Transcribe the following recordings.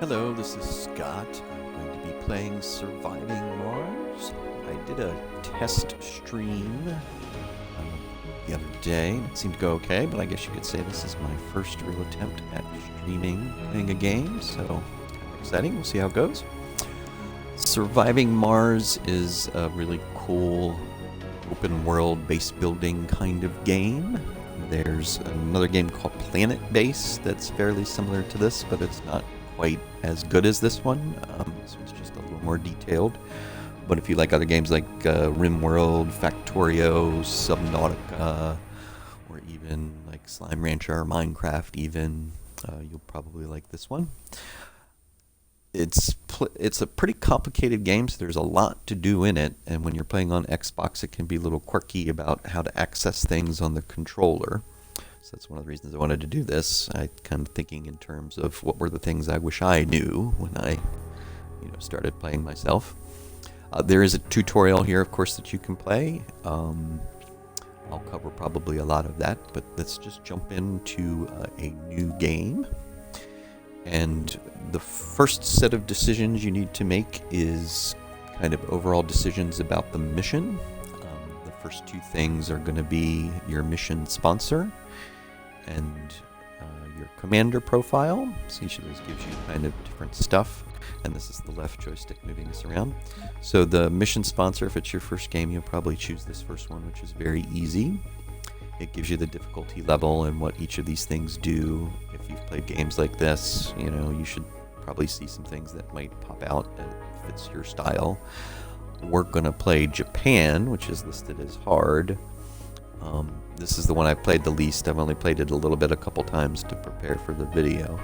Hello, this is Scott. I'm going to be playing Surviving Mars. I did a test stream the other day, and it seemed to go okay, but I guess you could say this is my first real attempt at streaming playing a game, so kind of exciting. We'll see how it goes. Surviving Mars is a really cool open world base building kind of game. There's another game called Planet Base that's fairly similar to this, but it's not quite as good as this one. This one's just a little more detailed. But if you like other games like RimWorld, Factorio, Subnautica, or even like Slime Rancher or Minecraft even, you'll probably like this one. It's a pretty complicated game, so there's a lot to do in it, and when you're playing on Xbox it can be a little quirky about how to access things on the controller. So that's one of the reasons I wanted to do this. I kind of thinking in terms of what were the things I wish I knew when I started playing myself. There is a tutorial here, of course, that you can play. I'll cover probably a lot of that, but let's just jump into a new game. And the first set of decisions you need to make is kind of overall decisions about the mission. The first two things are going to be your mission sponsor and your commander profile. So each of those gives you kind of different stuff. And this is the left joystick moving this around. So the mission sponsor, if it's your first game, you'll probably choose this first one, which is very easy. It gives you the difficulty level and what each of these things do. If you've played games like this, you should probably see some things that might pop out that fits your style. We're going to play Japan, which is listed as hard. This is the one I've played the least. I've only played it a little bit, a couple times to prepare for the video.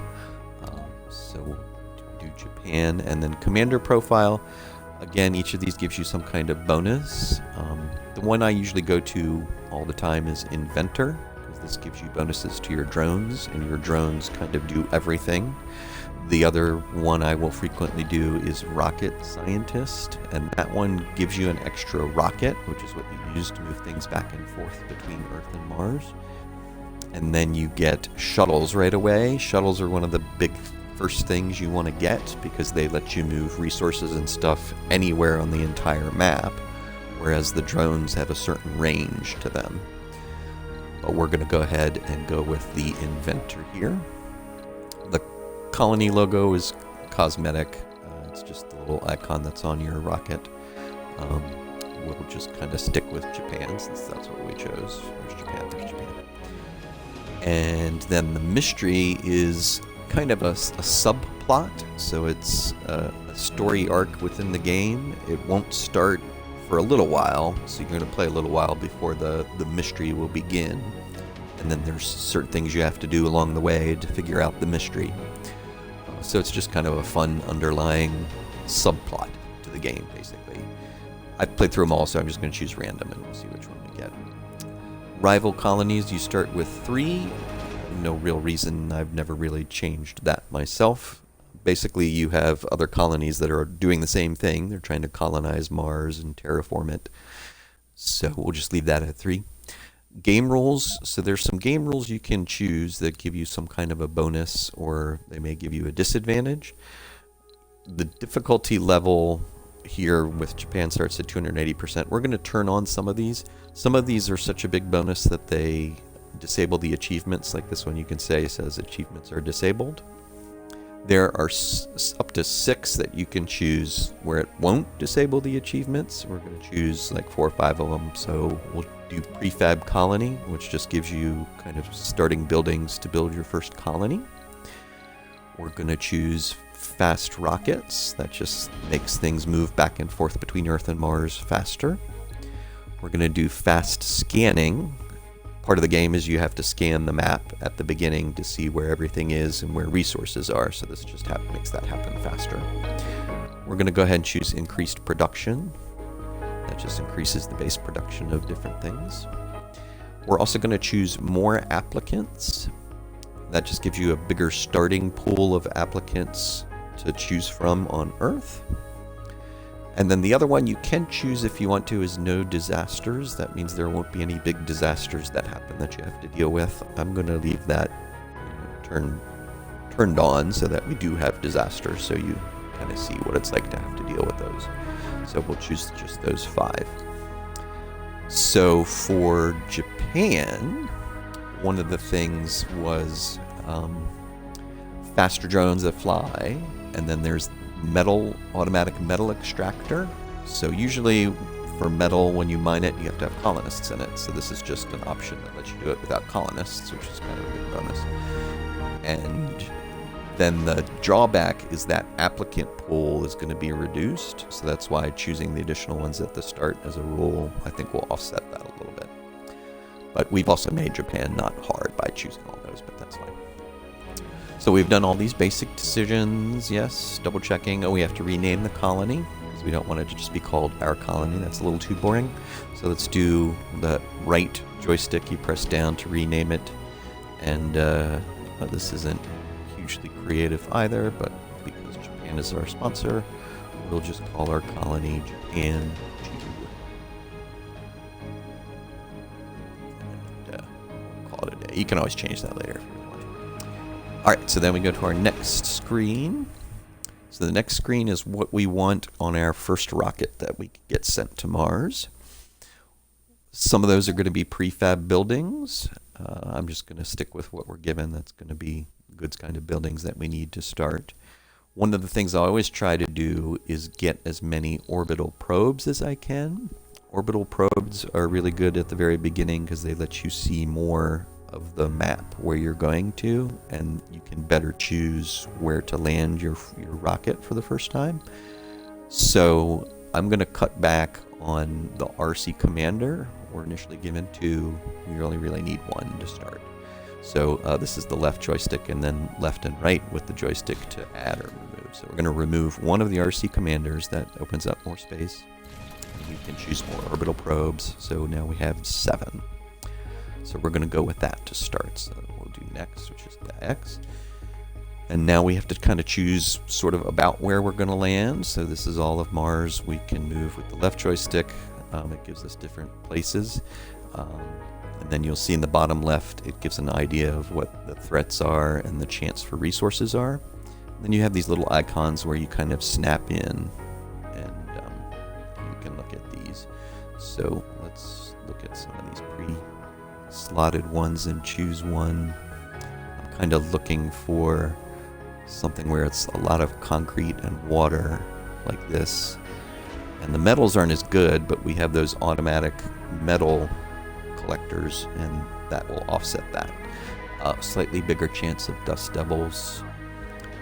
So we'll do Japan, and then commander profile. Again, each of these gives you some kind of bonus. The one I usually go to all the time is Inventor, because this gives you bonuses to your drones, and your drones kind of do everything. The other one I will frequently do is Rocket Scientist, and that one gives you an extra rocket, which is what you use to move things back and forth between Earth and Mars. And then you get shuttles right away. Shuttles are one of the big first things you want to get because they let you move resources and stuff anywhere on the entire map, whereas the drones have a certain range to them. But we're going to go ahead and go with the Inventor here. The colony logo is cosmetic. It's just the little icon that's on your rocket. We'll just kind of stick with Japan since that's what we chose. There's Japan, there's Japan. And then the mystery is kind of a subplot, so it's a story arc within the game. It won't start for a little while, so you're going to play a little while before the mystery will begin. And then there's certain things you have to do along the way to figure out the mystery. So it's just kind of a fun underlying subplot to the game, basically. I've played through them all, so I'm just going to choose random and we'll see which one we get. Rival colonies, you start with 3. No real reason. I've never really changed that myself. Basically, you have other colonies that are doing the same thing. They're trying to colonize Mars and terraform it. So we'll just leave that at 3. Game rules. So there's some game rules you can choose that give you some kind of a bonus, or they may give you a disadvantage. The difficulty level here with Japan starts at 280%. We're going to turn on some of these. Some of these are such a big bonus that they disable the achievements. Like this one you can say says achievements are disabled. There are up to 6 that you can choose where it won't disable the achievements. We're going to choose like 4 or 5 of them. So we'll do Prefab Colony, which just gives you kind of starting buildings to build your first colony. We're going to choose Fast Rockets. That just makes things move back and forth between Earth and Mars faster. We're going to do Fast Scanning. Part of the game is you have to scan the map at the beginning to see where everything is and where resources are, so this just makes that happen faster. We're going to go ahead and choose Increased Production. That just increases the base production of different things. We're also going to choose More Applicants. That just gives you a bigger starting pool of applicants to choose from on Earth. And then the other one you can choose if you want to is No Disasters. That means there won't be any big disasters that happen that you have to deal with. I'm going to leave that turn turned on so that we do have disasters, so you kind of see what it's like to have to deal with those. So we'll choose just those 5. So for Japan, one of the things was faster drones that fly, and then there's automatic metal extractor. So usually for metal, when you mine it, you have to have colonists in it. So this is just an option that lets you do it without colonists, which is kind of a big bonus. And then the drawback is that applicant pool is going to be reduced. So that's why choosing the additional ones at the start as a rule, I think, will offset that a little bit. But we've also made Japan not hard by choosing all those, but that's fine. So we've done all these basic decisions. Yes, double checking. Oh, we have to rename the colony. We don't want it to just be called our colony. That's a little too boring. So let's do the right joystick. You press down to rename it. And this isn't hugely creative either, but because Japan is our sponsor, we'll just call our colony Japan 2. And we'll call it a day. You can always change that later if you want. All right, so then we go to our next screen. So the next screen is what we want on our first rocket that we get sent to Mars. Some of those are going to be prefab buildings. I'm just going to stick with what we're given. That's going to be goods kind of buildings that we need to start. One of the things I always try to do is get as many orbital probes as I can. Orbital probes are really good at the very beginning because they let you see more of the map where you're going to, and you can better choose where to land your rocket for the first time. So I'm going to cut back on the RC Commander. We're initially given 2. We only really need 1 to start. So this is the left joystick, and then left and right with the joystick to add or remove. So we're going to remove one of the RC Commanders. That opens up more space. We can choose more orbital probes. So now we have 7. So we're going to go with that to start. So we'll do next, which is the X. And now we have to kind of choose sort of about where we're going to land. So this is all of Mars. We can move with the left joystick. It gives us different places. And then you'll see in the bottom left, it gives an idea of what the threats are and the chance for resources are. And then you have these little icons where you kind of snap in, and you can look at these. So let's look at some of these slotted ones and choose one. I'm kind of looking for something where it's a lot of concrete and water like this. And the metals aren't as good, but we have those automatic metal collectors, and that will offset that. Slightly bigger chance of dust devils.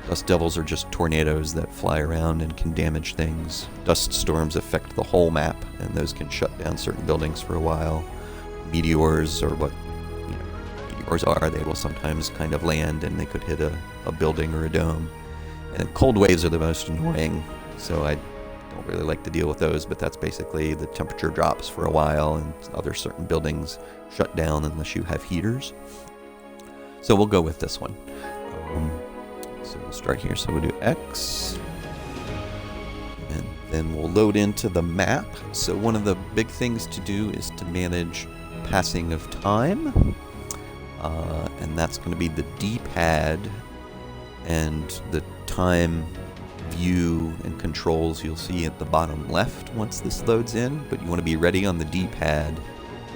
Dust devils are just tornadoes that fly around and can damage things. Dust storms affect the whole map, and those can shut down certain buildings for a while. Meteors are what meteors are. They will sometimes kind of land, and they could hit a building or a dome. And cold waves are the most annoying, so I don't really like to deal with those, but that's basically the temperature drops for a while, and other certain buildings shut down unless you have heaters. So we'll go with this one. So we'll start here. So we'll do X, and then we'll load into the map. So one of the big things to do is to manage passing of time, and that's going to be the D-pad and the time view and controls you'll see at the bottom left once this loads in, but you want to be ready on the D-pad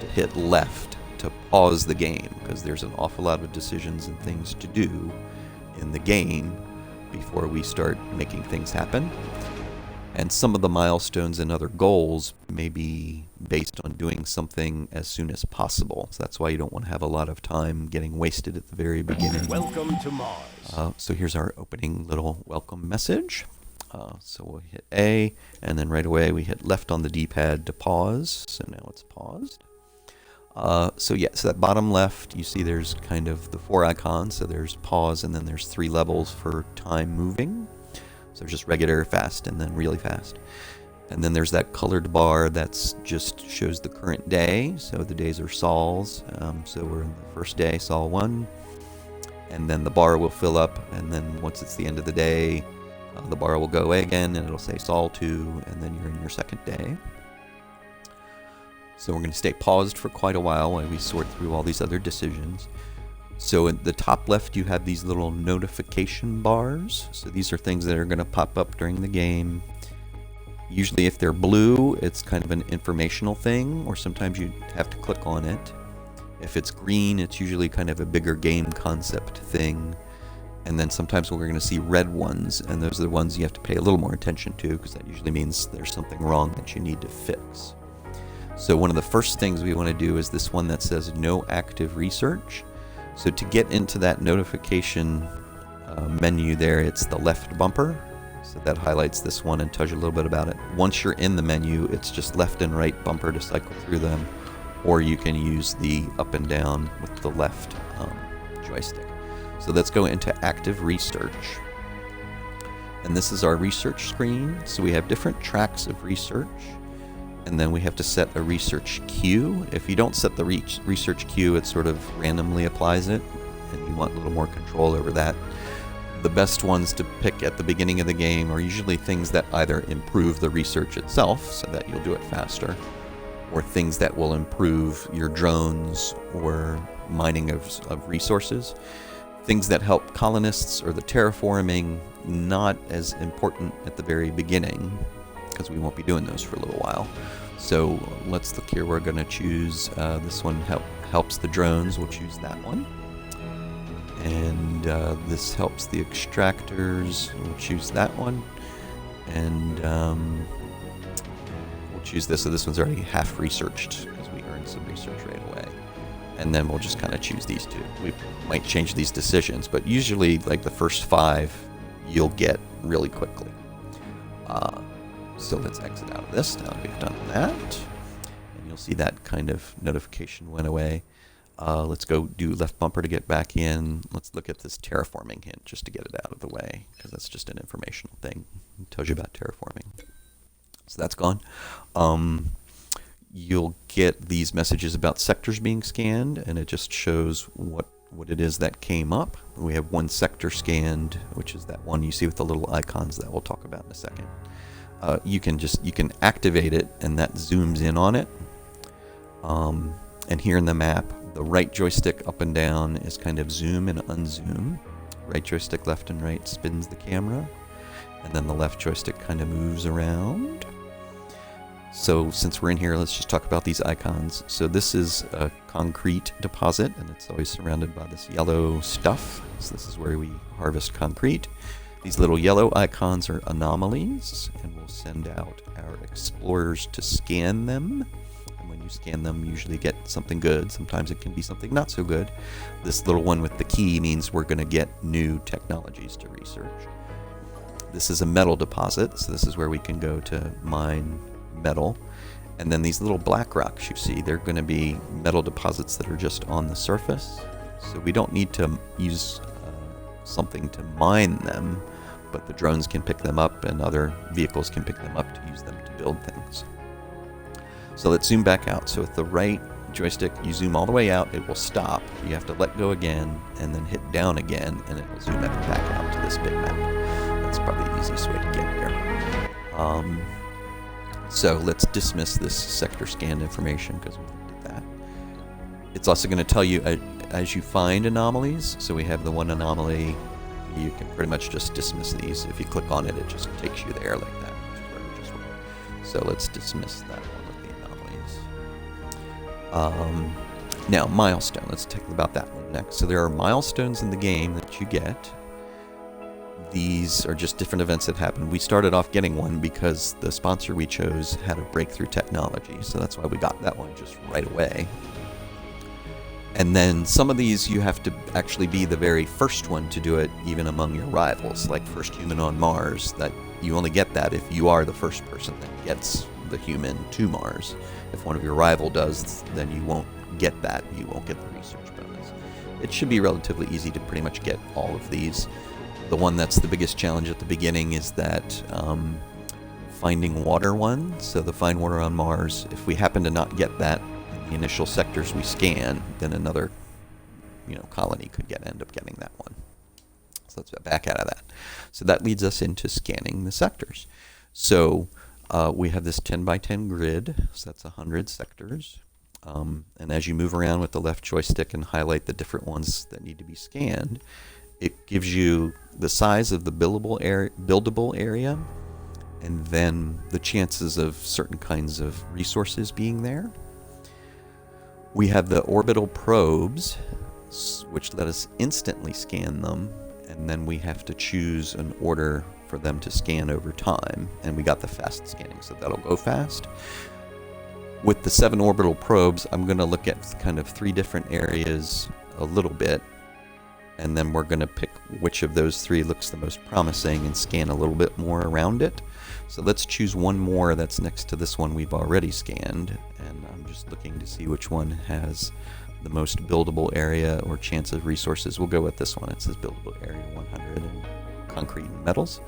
to hit left to pause the game, because there's an awful lot of decisions and things to do in the game before we start making things happen. And some of the milestones and other goals may be based on doing something as soon as possible. So that's why you don't want to have a lot of time getting wasted at the very beginning. Welcome to Mars. So here's our opening little welcome message. So we'll hit A, and then right away we hit left on the D-pad to pause. So now it's paused. So that bottom left, you see there's kind of the 4 icons. So there's pause, and then there's 3 levels for time moving. So just regular, fast, and then really fast. And then there's that colored bar that's just shows the current day. So the days are sols. So we're in the first day, sol 1. And then the bar will fill up, and then once it's the end of the day, the bar will go away again, and it'll say sol 2, and then you're in your second day. So we're going to stay paused for quite a while we sort through all these other decisions. So in the top left, you have these little notification bars. So these are things that are going to pop up during the game. Usually if they're blue, it's kind of an informational thing, or sometimes you have to click on it. If it's green, it's usually kind of a bigger game concept thing. And then sometimes we're going to see red ones, and those are the ones you have to pay a little more attention to, because that usually means there's something wrong that you need to fix. So one of the first things we want to do is this one that says no active research. So to get into that notification menu there, it's the left bumper. So that highlights this one and tells you a little bit about it. Once you're in the menu, it's just left and right bumper to cycle through them, or you can use the up and down with the left joystick. So let's go into active research. And this is our research screen. So we have different tracks of research, and then we have to set a research queue. If you don't set the research queue, it sort of randomly applies it, and you want a little more control over that. The best ones to pick at the beginning of the game are usually things that either improve the research itself, so that you'll do it faster, or things that will improve your drones or mining of resources. Things that help colonists or the terraforming, not as important at the very beginning, because we won't be doing those for a little while. So let's look here. We're going to choose this one helps the drones. We'll choose that one. And this helps the extractors. We'll choose that one. And we'll choose this. So this one's already half researched because we earned some research right away. And then we'll just kind of choose these two. We might change these decisions, but usually like the first 5 you'll get really quickly. So let's exit out of this now that we've done that. And you'll see that kind of notification went away. Let's go do left bumper to get back in. Let's look at this terraforming hint just to get it out of the way, because that's just an informational thing. It tells you about terraforming. So that's gone. You'll get these messages about sectors being scanned, and it just shows what it is that came up. We have one sector scanned, which is that one you see with the little icons that we'll talk about in a second. You can activate it, and that zooms in on it. And here in the map, the right joystick up and down is kind of zoom and unzoom. Right joystick left and right spins the camera, and then the left joystick kind of moves around. So since we're in here, let's just talk about these icons. So this is a concrete deposit, and it's always surrounded by this yellow stuff. So this is where we harvest concrete. These little yellow icons are anomalies, and we'll send out our explorers to scan them. And when you scan them, you usually get something good. Sometimes it can be something not so good. This little one with the key means we're going to get new technologies to research. This is a metal deposit, so this is where we can go to mine metal. And then these little black rocks you see, they're going to be metal deposits that are just on the surface. So we don't need to use something to mine them, but the drones can pick them up and other vehicles can pick them up to use them to build things. So let's zoom back out. So with the right joystick, you zoom all the way out, it will stop. You have to let go again and then hit down again, and it will zoom back out to this big map. That's probably the easiest way to get here. So let's dismiss this sector scan information because we looked at that. It's also going to tell you as you find anomalies. So we have the one anomaly. You can pretty much just dismiss these. If you click on it, it just takes you there like that, which is where we just were. So let's dismiss that one with the anomalies. Now, milestone. Let's talk about that one next. So there are milestones in the game that you get. These are just different events that happen. We started off getting one because the sponsor we chose had a breakthrough technology, so that's why we got that one just right away. And then some of these you have to actually be the very first one to do it, even among your rivals, like first human on Mars. That you only get that if you are the first person that gets the human to Mars. If one of your rival does, then you won't get that. You won't get the research bonus. It should be relatively easy to pretty much get all of these. The one that's the biggest challenge at the beginning is that finding water one. So the find water on Mars, if we happen to not get that in the initial sectors we scan, then another colony could end up getting that one. So let's back out of that. So that leads us into scanning the sectors. So we have this 10 by 10 grid, so that's 100 sectors. And as you move around with the left joystick and highlight the different ones that need to be scanned, it gives you the size of the buildable area, and then the chances of certain kinds of resources being there. We have the orbital probes, which let us instantly scan them, and then we have to choose an order for them to scan over time, and we got the fast scanning, so that'll go fast. With the 7 orbital probes, I'm going to look at kind of 3 different areas a little bit, and then we're going to pick which of those 3 looks the most promising and scan a little bit more around it. So let's choose one more that's next to this one we've already scanned, and I'm just looking to see which one has the most buildable area or chance of resources. We'll go with this one. It says buildable area 100 and concrete and metals.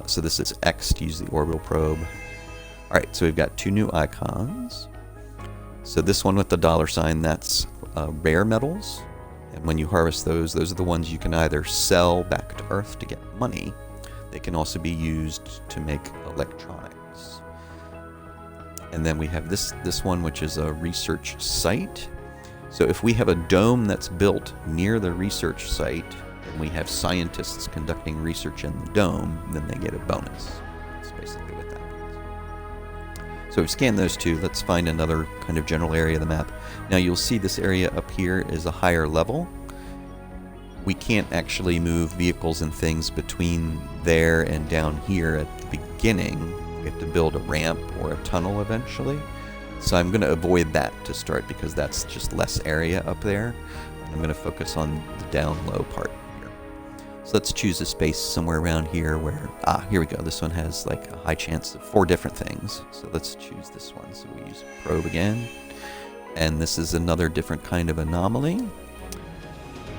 So this is X to use the orbital probe. All right, so we've got 2 new icons. So this one with the $sign, that's rare metals. And when you harvest those are the ones you can either sell back to Earth to get money. They can also be used to make electronics. And then we have this one, which is a research site. So if we have a dome that's built near the research site, and we have scientists conducting research in the dome, then they get a bonus. That's basically what that means. So we've scanned those 2. Let's find another kind of general area of the map. Now you'll see this area up here is a higher level. We can't actually move vehicles and things between there and down here at the beginning. We have to build a ramp or a tunnel eventually. So I'm going to avoid that to start because that's just less area up there. I'm going to focus on the down low part here. So let's choose a space somewhere around here where, here we go. This one has like a high chance of 4 different things. So let's choose this one. So we use probe again. And this is another different kind of anomaly.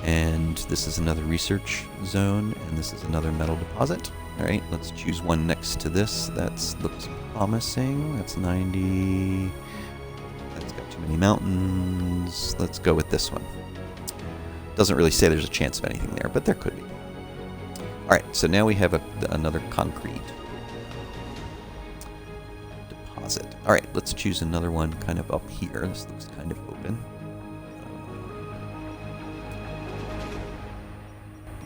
And this is another research zone, and this is another metal deposit. All right, let's choose one next to this. That looks promising. That's 90. That's got too many mountains. Let's go with this one. Doesn't really say there's a chance of anything there, but there could be. All right, so now we have another concrete deposit. All right, let's choose another one kind of up here. This looks kind of open.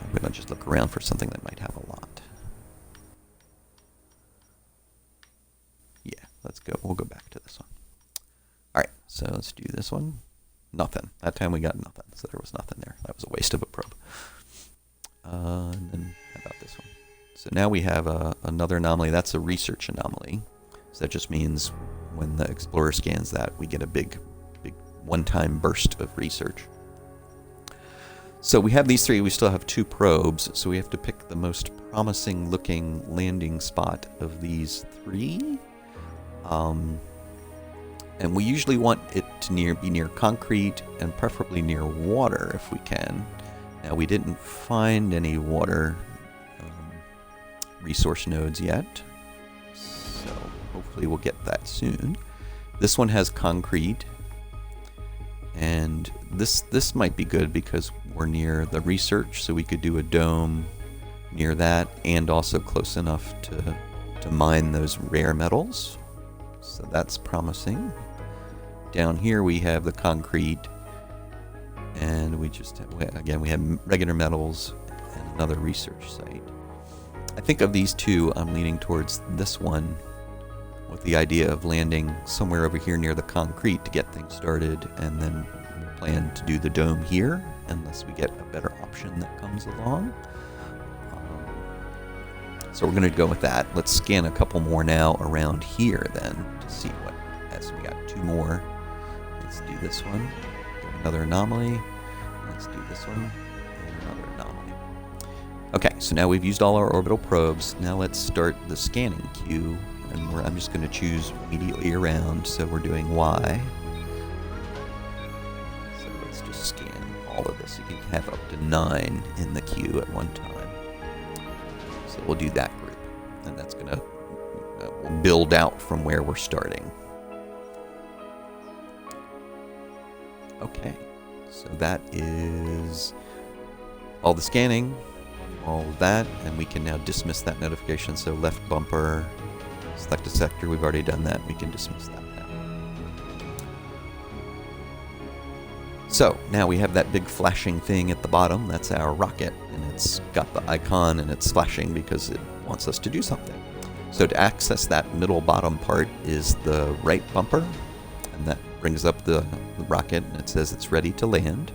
I'm going to just look around for something that might have a lot. Yeah, let's go. We'll go back to this one. All right, so let's do this one. Nothing. That time we got nothing, so there was nothing there. That was a waste of a probe. And then how about this one? So now we have another anomaly. That's a research anomaly. So that just means when the explorer scans that, we get a big one-time burst of research. So we have these 3. We still have 2 probes, so we have to pick the most promising looking landing spot of these 3. And we usually want it to be near concrete and preferably near water if we can. Now we didn't find any water resource nodes yet, so hopefully we'll get that soon. This one has concrete. And this might be good because we're near the research, so we could do a dome near that and also close enough to mine those rare metals. So that's promising. Down here we have the concrete, and we just have, again, we have regular metals and another research site. I think of these 2, I'm leaning towards this one with the idea of landing somewhere over here near the concrete to get things started, and then we'll plan to do the dome here unless we get a better option that comes along. So we're going to go with that. Let's scan a couple more now around here then to see what, as we got 2 more. Let's do this one, another anomaly. Let's do this one, and another anomaly. Okay, so now we've used all our orbital probes. Now let's start the scanning queue. And I'm just going to choose immediately around, so we're doing Y. So let's just scan all of this. You can have up to 9 in the queue at one time. So we'll do that group, and that's going to we'll build out from where we're starting. Okay, so that is all the scanning, all of that, and we can now dismiss that notification. So left bumper. Select a sector, we've already done that. We can dismiss that now. So now we have that big flashing thing at the bottom. That's our rocket, and it's got the icon and it's flashing because it wants us to do something. So to access that middle bottom part is the right bumper, and that brings up the rocket, and it says it's ready to land.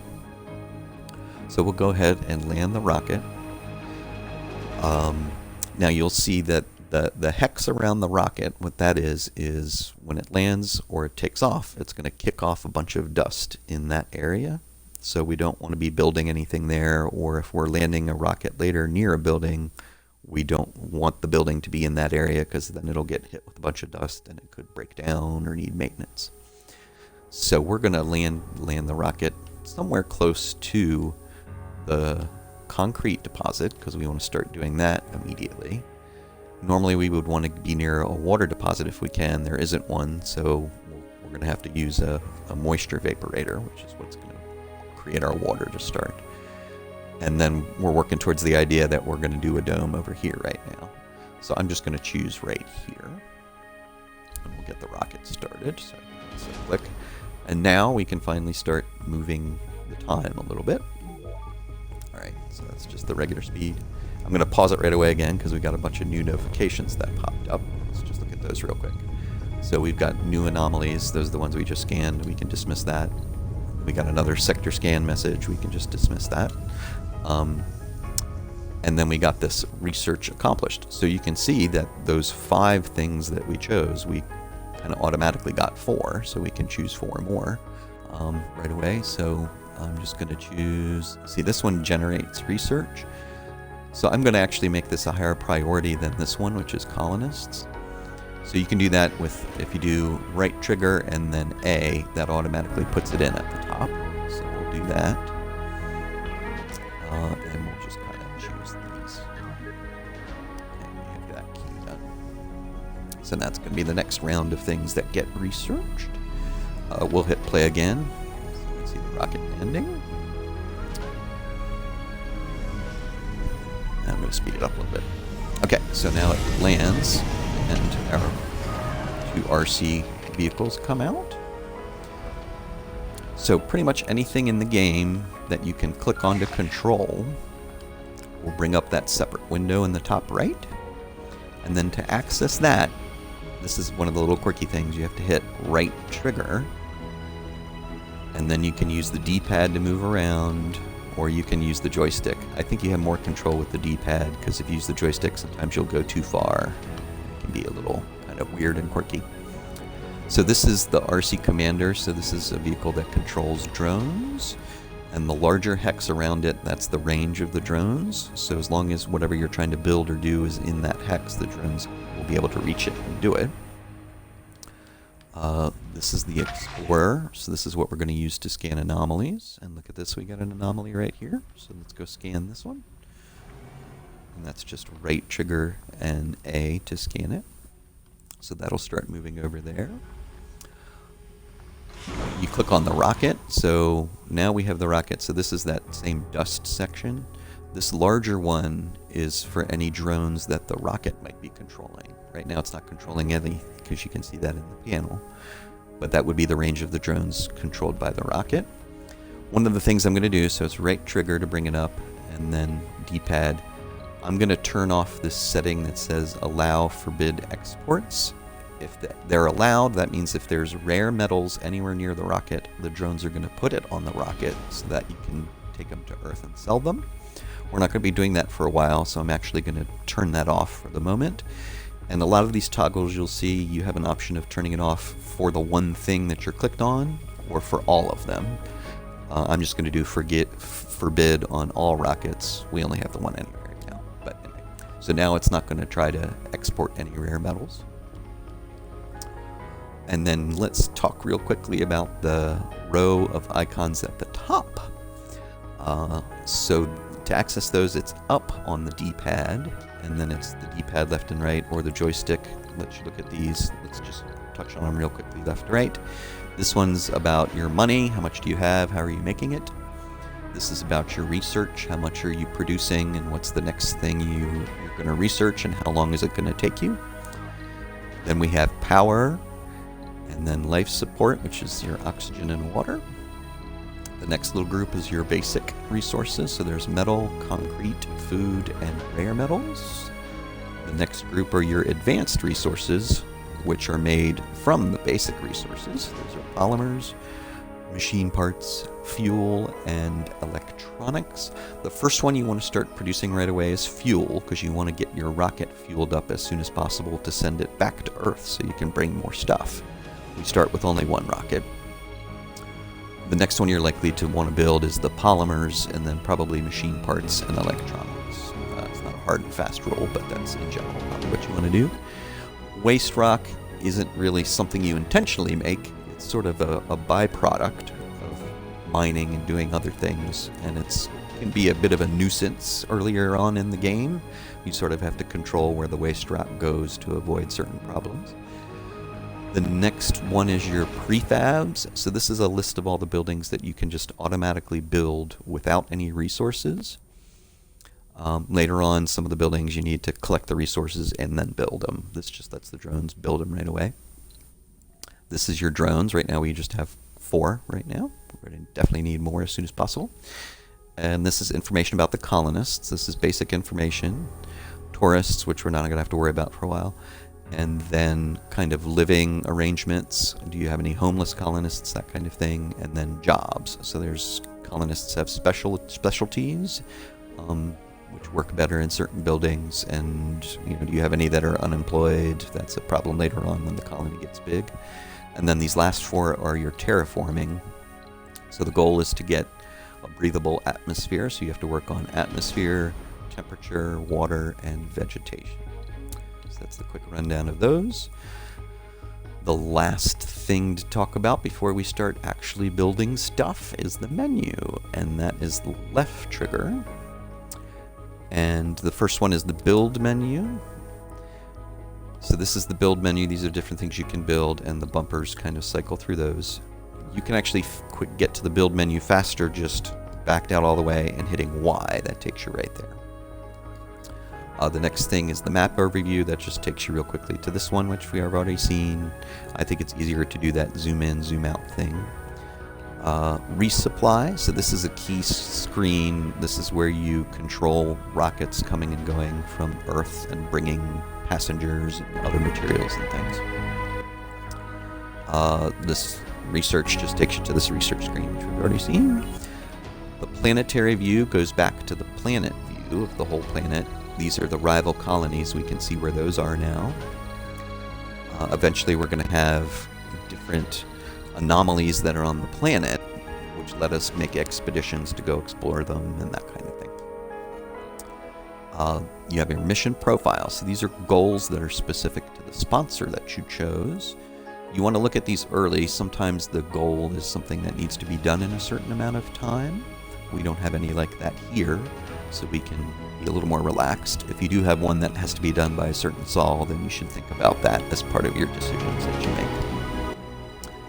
So we'll go ahead and land the rocket. Now you'll see that the hex around the rocket, what that is when it lands or it takes off, it's going to kick off a bunch of dust in that area. So we don't want to be building anything there, or if we're landing a rocket later near a building, we don't want the building to be in that area because then it'll get hit with a bunch of dust and it could break down or need maintenance. So we're going to land the rocket somewhere close to the concrete deposit because we want to start doing that immediately. Normally we would want to be near a water deposit if we can. There isn't one, so we're going to have to use a moisture vaporator, which is what's going to create our water to start. And then we're working towards the idea that we're going to do a dome over here right now. So I'm just going to choose right here. And we'll get the rocket started. So click. And now we can finally start moving the time a little bit. Alright, so that's just the regular speed. I'm going to pause it right away again because we got a bunch of new notifications that popped up. Let's just look at those real quick. So we've got new anomalies. Those are the ones we just scanned. We can dismiss that. We got another sector scan message. We can just dismiss that. And then we got this research accomplished. So you can see that those 5 things that we chose, we kind of automatically got 4. So we can choose 4 more right away. So I'm just going to choose, see, this one generates research. So I'm going to actually make this a higher priority than this one, which is colonists. So you can do that with, if you do right trigger and then A, that automatically puts it in at the top. So we'll do that. And we'll just kind of choose these. And we have that key done. So that's going to be the next round of things that get researched. We'll hit play again. So we can see the rocket landing. I'm going to speed it up a little bit. Okay, so now it lands, and our 2 RC vehicles come out. So pretty much anything in the game that you can click on to control will bring up that separate window in the top right. And then to access that, this is one of the little quirky things. You have to hit right trigger, and then you can use the D-pad to move around, or you can use the joystick. I think you have more control with the D-pad, because if you use the joystick, sometimes you'll go too far. It can be a little kind of weird and quirky. So this is the RC Commander. So this is a vehicle that controls drones. And the larger hex around it, that's the range of the drones. So as long as whatever you're trying to build or do is in that hex, the drones will be able to reach it and do it. This is the Explorer, so this is what we're going to use to scan anomalies. And look at this, we got an anomaly right here. So let's go scan this one. And that's just right trigger and A to scan it. So that'll start moving over there. You click on the rocket, so now we have the rocket. So this is that same dust section. This larger one is for any drones that the rocket might be controlling. Right now it's not controlling any, because you can see that in the panel. But that would be the range of the drones controlled by the rocket. One of the things I'm going to do, so it's right trigger to bring it up, and then D-pad. I'm going to turn off this setting that says allow forbid exports. If they're allowed, that means if there's rare metals anywhere near the rocket, the drones are going to put it on the rocket so that you can take them to Earth and sell them. We're not going to be doing that for a while, so I'm actually going to turn that off for the moment. And a lot of these toggles, you'll see you have an option of turning it off for the one thing that you're clicked on, or for all of them. I'm just going to do forbid on all rockets. We only have the one anyway right now. But anyway, so now it's not going to try to export any rare metals. And then let's talk real quickly about the row of icons at the top. So to access those, it's up on the D-pad, and then it's the D-pad left and right, or the joystick. Let's look at these. Let's just touch on them real quickly, left and right. This one's about your money. How much do you have? How are you making it? This is about your research. How much are you producing, and what's the next thing you're going to research, and how long is it going to take you? Then we have power, and then life support, which is your oxygen and water. The next little group is your basic resources. So there's metal, concrete, food, and rare metals. The next group are your advanced resources, which are made from the basic resources. Those are polymers, machine parts, fuel, and electronics. The first one you want to start producing right away is fuel, because you want to get your rocket fueled up as soon as possible to send it back to Earth so you can bring more stuff. We start with only one rocket. The next one you're likely to want to build is the polymers, and then probably machine parts and electronics. It's not a hard and fast rule, but that's in general probably what you want to do. Waste rock isn't really something you intentionally make. It's sort of a byproduct of mining and doing other things, and it can be a bit of a nuisance earlier on in the game. You sort of have to control where the waste rock goes to avoid certain problems. The next one is your prefabs. So this is a list of all the buildings that you can just automatically build without any resources. Later on, some of the buildings you need to collect the resources and then build them. This just lets the drones build them right away. This is your drones. Right now we just have 4 right now. We're going to definitely need more as soon as possible. And this is information about the colonists. This is basic information. Tourists, which we're not going to have to worry about for a while. And then kind of living arrangements. Do you have any homeless colonists, that kind of thing? And then jobs. So there's colonists have specialties, which work better in certain buildings. And do you have any that are unemployed? That's a problem later on when the colony gets big. And then these last 4 are your terraforming. So the goal is to get a breathable atmosphere. So you have to work on atmosphere, temperature, water, and vegetation. That's the quick rundown of those. The last thing to talk about before we start actually building stuff is the menu, and that is the left trigger. And the first one is the build menu. So this is the build menu. These are different things you can build, and the bumpers kind of cycle through those. You can actually get to the build menu faster just backed out all the way and hitting Y. That takes you right there. The next thing is the map overview. That just takes you real quickly to this one, which we have already seen. I think it's easier to do that zoom in, zoom out thing. Resupply. So this is a key screen. This is where you control rockets coming and going from Earth and bringing passengers and other materials and things. This research just takes you to this research screen, which we've already seen. The planetary view goes back to the planet view of the whole planet. These are the rival colonies. We can see where those are now. Eventually we're going to have different anomalies that are on the planet, which let us make expeditions to go explore them and that kind of thing. You have your mission profile. So these are goals that are specific to the sponsor that you chose. You want to look at these early. Sometimes the goal is something that needs to be done in a certain amount of time. We don't have any like that here, so we can be a little more relaxed. If you do have one that has to be done by a certain sol, then you should think about that as part of your decisions that you make.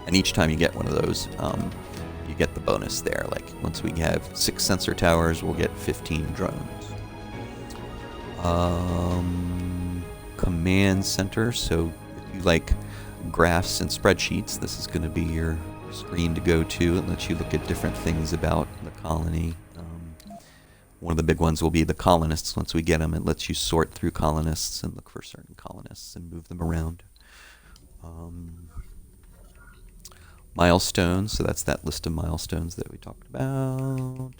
And each time you get one of those, you get the bonus there. Like once we have 6 sensor towers, we'll get 15 drones. Command center. So if you like graphs and spreadsheets, this is going to be your screen to go to. It lets you look at different things about the colony. One of the big ones will be the colonists. Once we get them, it lets you sort through colonists and look for certain colonists and move them around. Milestones, so that's that list of milestones that we talked about.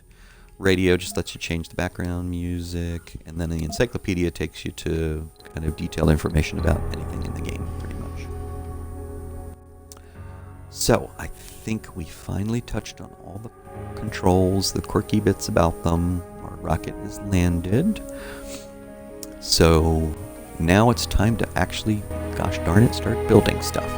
Radio just lets you change the background music, and then the encyclopedia takes you to kind of detailed information about anything in the game, pretty much. So, I think we finally touched on all the controls, the quirky bits about them. Our rocket is landed. So, now it's time to actually, gosh darn it, start building stuff.